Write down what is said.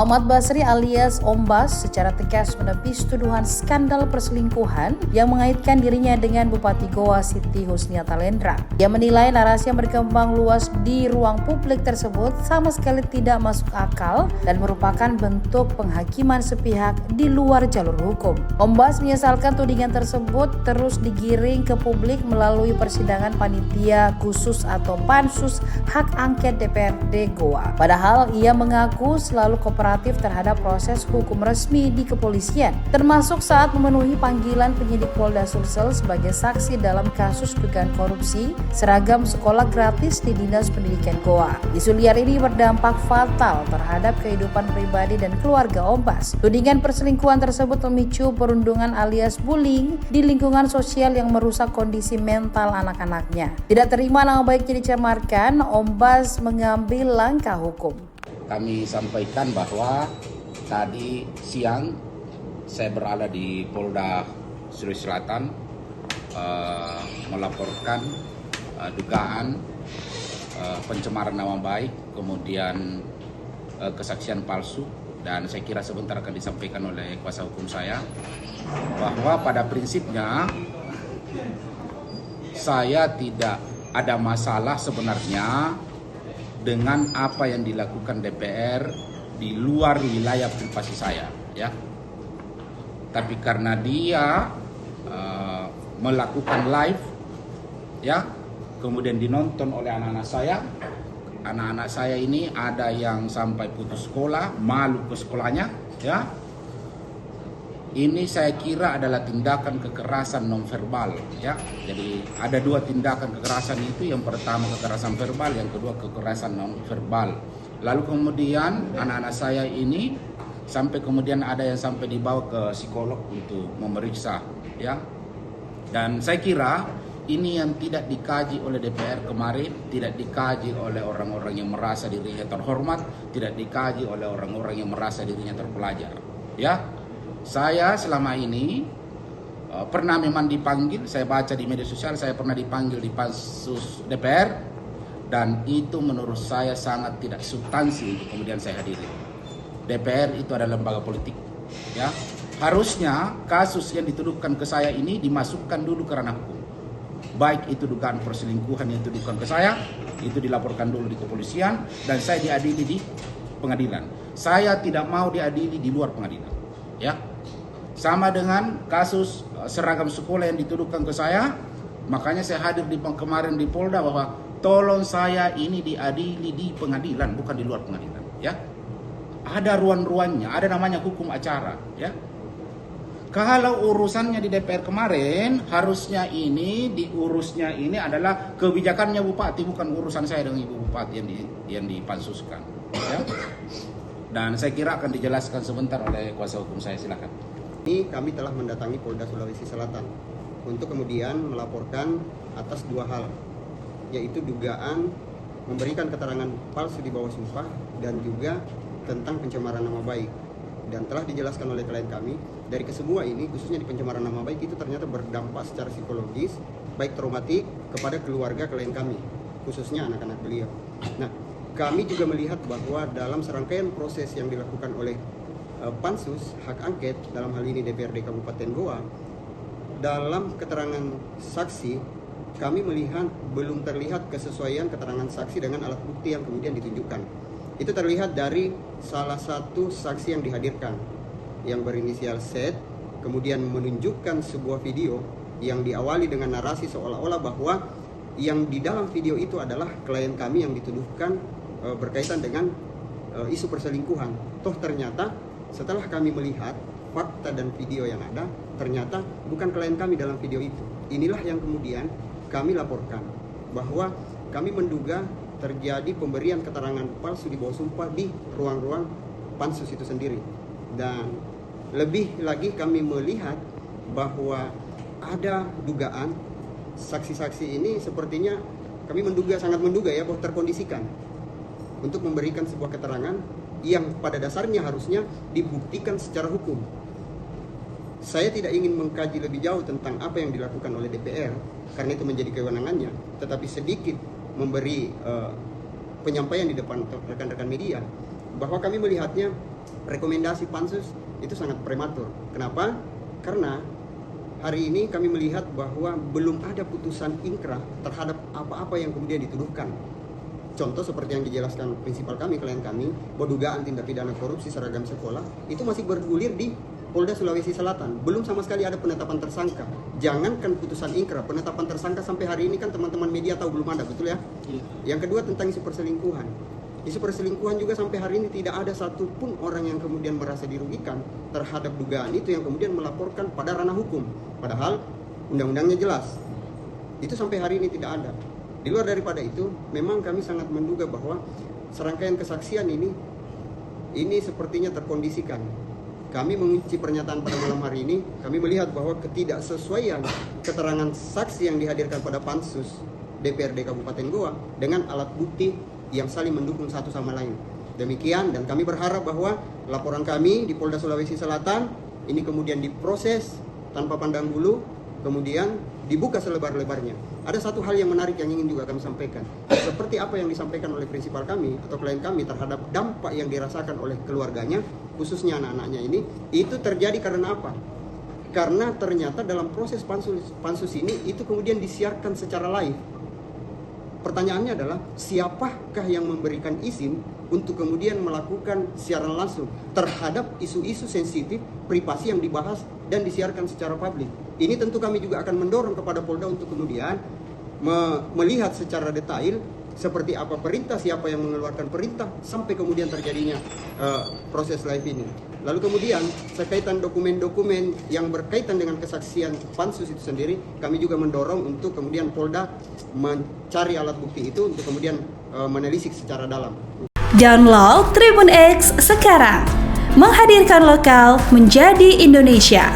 Muhammad Basri alias Om Bas secara tegas menepis tuduhan skandal perselingkuhan yang mengaitkan dirinya dengan Bupati Goa Siti Husniata Lendra. Ia menilai narasi yang berkembang luas di ruang publik tersebut sama sekali tidak masuk akal dan merupakan bentuk penghakiman sepihak di luar jalur hukum. Om Bas menyesalkan tudingan tersebut terus digiring ke publik melalui persidangan panitia khusus atau pansus hak angket DPRD Goa. Padahal ia mengaku selalu kooperatif terhadap proses hukum resmi di kepolisian, termasuk saat memenuhi panggilan penyidik Polda Sulsel sebagai saksi dalam kasus dugaan korupsi seragam sekolah gratis di Dinas Pendidikan Goa. Isu liar ini berdampak fatal terhadap kehidupan pribadi dan keluarga Om Bas. Tudingan perselingkuhan tersebut memicu perundungan alias bullying di lingkungan sosial yang merusak kondisi mental anak-anaknya. Tidak terima nama baiknya dicemarkan, Om Bas mengambil langkah hukum. Kami sampaikan bahwa tadi siang saya berada di Polda Sulawesi Selatan melaporkan dugaan pencemaran nama baik, kemudian kesaksian palsu, dan saya kira sebentar akan disampaikan oleh kuasa hukum saya bahwa pada prinsipnya saya tidak ada masalah sebenarnya dengan apa yang dilakukan DPR di luar wilayah privasi saya, ya. Tapi karena dia melakukan live, ya, kemudian dinonton oleh anak-anak saya ini ada yang sampai putus sekolah, malu ke sekolahnya, ya. Ini saya kira adalah tindakan kekerasan nonverbal, ya. Jadi ada dua tindakan kekerasan itu, yang pertama kekerasan verbal, yang kedua kekerasan nonverbal. Lalu kemudian anak-anak saya ini sampai kemudian ada yang sampai dibawa ke psikolog untuk memeriksa, ya. Dan saya kira ini yang tidak dikaji oleh DPR kemarin, tidak dikaji oleh orang-orang yang merasa dirinya terhormat, tidak dikaji oleh orang-orang yang merasa dirinya terpelajar, ya. Saya selama ini pernah memang dipanggil, saya baca di media sosial, saya pernah dipanggil di pansus DPR, dan itu menurut saya sangat tidak substansi untuk kemudian saya hadiri. DPR itu adalah lembaga politik, ya. Harusnya kasus yang dituduhkan ke saya ini dimasukkan dulu ke ranah hukum. Baik itu dugaan perselingkuhan yang dituduhkan ke saya, itu dilaporkan dulu di kepolisian dan saya diadili di pengadilan. Saya tidak mau diadili di luar pengadilan, ya. Sama dengan kasus seragam sekolah yang dituduhkan ke saya, makanya saya hadir kemarin di Polda bahwa tolong saya ini diadili di pengadilan, bukan di luar pengadilan, ya. Ada ruan-ruannya, ada namanya hukum acara, ya. Kalau urusannya di DPR kemarin, harusnya ini diurusnya ini adalah kebijakannya Bupati, bukan urusan saya dengan Ibu Bupati yang dipansuskan, ya. Dan saya kira akan dijelaskan sebentar oleh kuasa hukum saya, silakan. Ini kami telah mendatangi Polda Sulawesi Selatan untuk kemudian melaporkan atas dua hal, yaitu dugaan memberikan keterangan palsu di bawah sumpah dan juga tentang pencemaran nama baik. Dan telah dijelaskan oleh klien kami, dari kesemua ini, khususnya di pencemaran nama baik, itu ternyata berdampak secara psikologis, baik traumatik kepada keluarga klien kami, khususnya anak-anak beliau. Nah, kami juga melihat bahwa dalam serangkaian proses yang dilakukan oleh pansus hak angket, dalam hal ini DPRD Kabupaten Goa, dalam keterangan saksi kami melihat belum terlihat kesesuaian keterangan saksi dengan alat bukti yang kemudian ditunjukkan. Itu terlihat dari salah satu saksi yang dihadirkan yang berinisial Z, kemudian menunjukkan sebuah video yang diawali dengan narasi seolah-olah bahwa yang di dalam video itu adalah klien kami yang dituduhkan berkaitan dengan isu perselingkuhan. Toh ternyata setelah kami melihat fakta dan video yang ada, ternyata bukan klien kami dalam video itu. Inilah yang kemudian kami laporkan bahwa kami menduga terjadi pemberian keterangan palsu di bawah sumpah di ruang-ruang pansus itu sendiri. Dan lebih lagi kami melihat bahwa ada dugaan saksi-saksi ini sepertinya kami sangat menduga ya bahwa terkondisikan untuk memberikan sebuah keterangan yang pada dasarnya harusnya dibuktikan secara hukum. Saya tidak ingin mengkaji lebih jauh tentang apa yang dilakukan oleh DPR karena itu menjadi kewenangannya, tetapi sedikit memberi penyampaian di depan rekan-rekan media bahwa kami melihatnya rekomendasi pansus itu sangat prematur. Kenapa? Karena hari ini kami melihat bahwa belum ada putusan ingkrah terhadap apa-apa yang kemudian dituduhkan. Contoh seperti yang dijelaskan prinsipal kami, klien kami, bahwa dugaan tindak pidana korupsi seragam sekolah itu masih bergulir di Polda Sulawesi Selatan. Belum sama sekali ada penetapan tersangka. Jangankan putusan ingkrah, penetapan tersangka sampai hari ini kan teman-teman media tahu belum ada, betul ya? Yang kedua tentang isu perselingkuhan. Isu perselingkuhan juga sampai hari ini tidak ada satupun orang yang kemudian merasa dirugikan terhadap dugaan itu yang kemudian melaporkan pada ranah hukum. Padahal undang-undangnya jelas. Itu sampai hari ini tidak ada. Di luar daripada itu, memang kami sangat menduga bahwa serangkaian kesaksian ini sepertinya terkondisikan. Kami mengunci pernyataan pada malam hari ini, kami melihat bahwa ketidaksesuaian keterangan saksi yang dihadirkan pada pansus DPRD Kabupaten Goa dengan alat bukti yang saling mendukung satu sama lain. Demikian, dan kami berharap bahwa laporan kami di Polda Sulawesi Selatan ini kemudian diproses tanpa pandang bulu, kemudian dibuka selebar-lebarnya. Ada satu hal yang menarik yang ingin juga kami sampaikan. Seperti apa yang disampaikan oleh prinsipal kami atau klien kami terhadap dampak yang dirasakan oleh keluarganya, khususnya anak-anaknya ini, itu terjadi karena apa? Karena ternyata dalam proses pansus ini itu kemudian disiarkan secara live. Pertanyaannya adalah, siapakah yang memberikan izin untuk kemudian melakukan siaran langsung terhadap isu-isu sensitif privasi yang dibahas dan disiarkan secara publik? Ini tentu kami juga akan mendorong kepada Polda untuk kemudian melihat secara detail seperti apa perintah, siapa yang mengeluarkan perintah, sampai kemudian terjadinya proses live ini. Lalu kemudian sekaitan dokumen-dokumen yang berkaitan dengan kesaksian pansus itu sendiri, kami juga mendorong untuk kemudian Polda mencari alat bukti itu untuk kemudian menelisik secara dalam. Download Tribun X sekarang, menghadirkan lokal menjadi Indonesia.